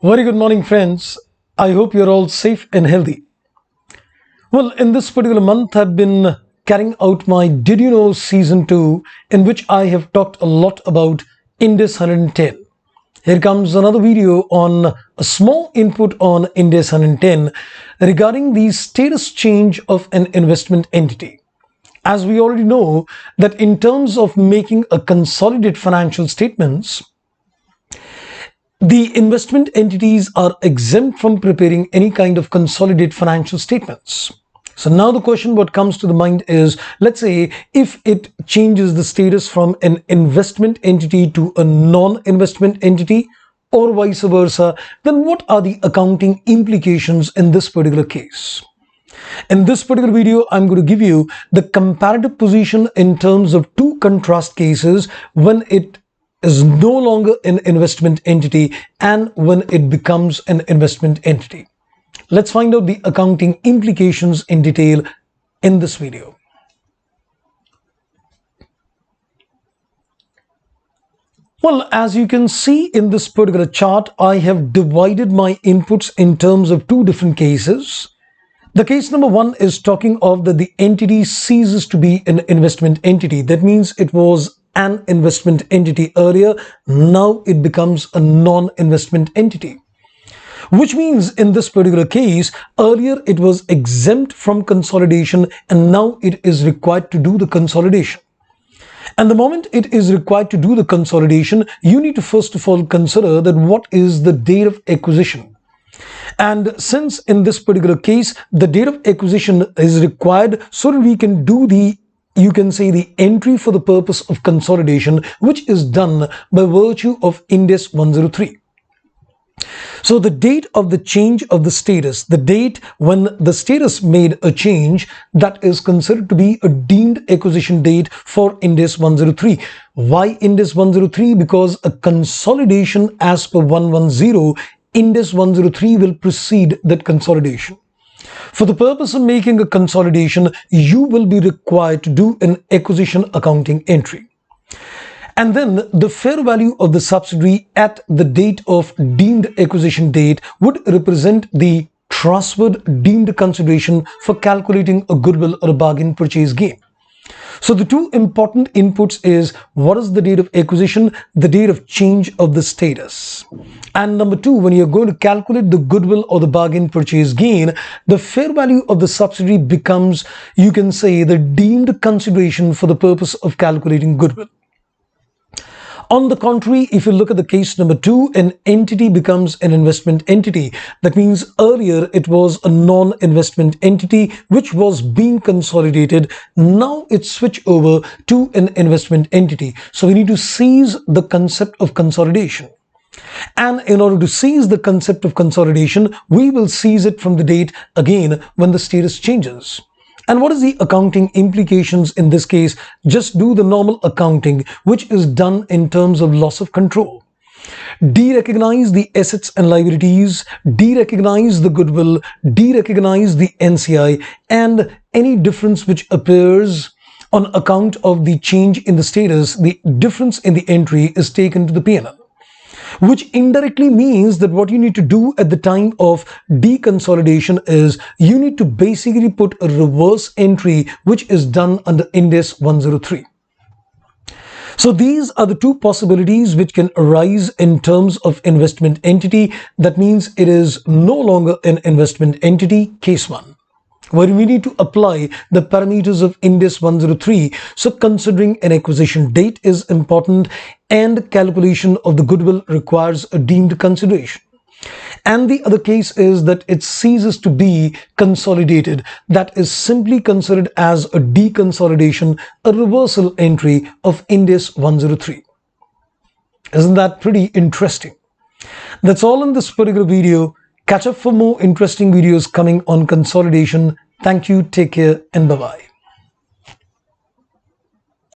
Very good morning, friends. I hope you're all safe and healthy. Well, in this particular month, I've been carrying out my Did You Know Season 2, in which I have talked a lot about Index 110. Here comes another video on a small input on Index 110 regarding the status change of an investment entity. As we already know that in terms of making a consolidated financial statements, the investment entities are exempt from preparing any kind of consolidated financial statements. So now the question what comes to the mind is, let's say if it changes the status from an investment entity to a non-investment entity or vice versa, then what are the accounting implications in this particular case? In this particular video, I'm going to give you the comparative position in terms of two contrast cases when it is no longer an investment entity and when it becomes an investment entity. Let's find out the accounting implications in detail in this video. Well, as you can see in this particular chart, I have divided my inputs in terms of two different cases. The case number one is talking of that the entity ceases to be an investment entity. That means it was an investment entity earlier, now it becomes a non-investment entity. Which means in this particular case, earlier it was exempt from consolidation and now it is required to do the consolidation. And the moment it is required to do the consolidation, you need to first of all consider that what is the date of acquisition. And since in this particular case, the date of acquisition is required so that we can do the entry for the purpose of consolidation, which is done by virtue of Index 103. So the date of the change of the status, the date when the status made a change, that is considered to be a deemed acquisition date for Index 103. Why Index 103? Because a consolidation as per 110, Index 103 will precede that consolidation. For the purpose of making a consolidation, you will be required to do an acquisition accounting entry. And then the fair value of the subsidiary at the date of deemed acquisition date would represent the trustworthy deemed consideration for calculating a goodwill or a bargain purchase gain. So the two important inputs is what is the date of acquisition, the date of change of the status. And number two, when you're going to calculate the goodwill or the bargain purchase gain, the fair value of the subsidiary becomes, the deemed consideration for the purpose of calculating goodwill. On the contrary, if you look at the case number two, an entity becomes an investment entity. That means earlier it was a non-investment entity which was being consolidated. Now it's switched over to an investment entity. So we need to seize the concept of consolidation. And in order to seize the concept of consolidation, we will seize it from the date again when the status changes. And what is the accounting implications in this case? Just do the normal accounting, which is done in terms of loss of control. De-recognize the assets and liabilities, de-recognize the goodwill, de-recognize the NCI, and any difference which appears on account of the change in the status, the difference in the entry is taken to the P&L. Which indirectly means that what you need to do at the time of deconsolidation is you need to basically put a reverse entry which is done under Index 103. So these are the two possibilities which can arise in terms of investment entity. That means it is no longer an investment entity, case one, where we need to apply the parameters of Index 103. So considering an acquisition date is important and calculation of the goodwill requires a deemed consideration. And the other case is that it ceases to be consolidated. That is simply considered as a deconsolidation, a reversal entry of Index 103. Isn't that pretty interesting? That's all in this particular video. Catch up for more interesting videos coming on consolidation. Thank you, take care, and bye-bye.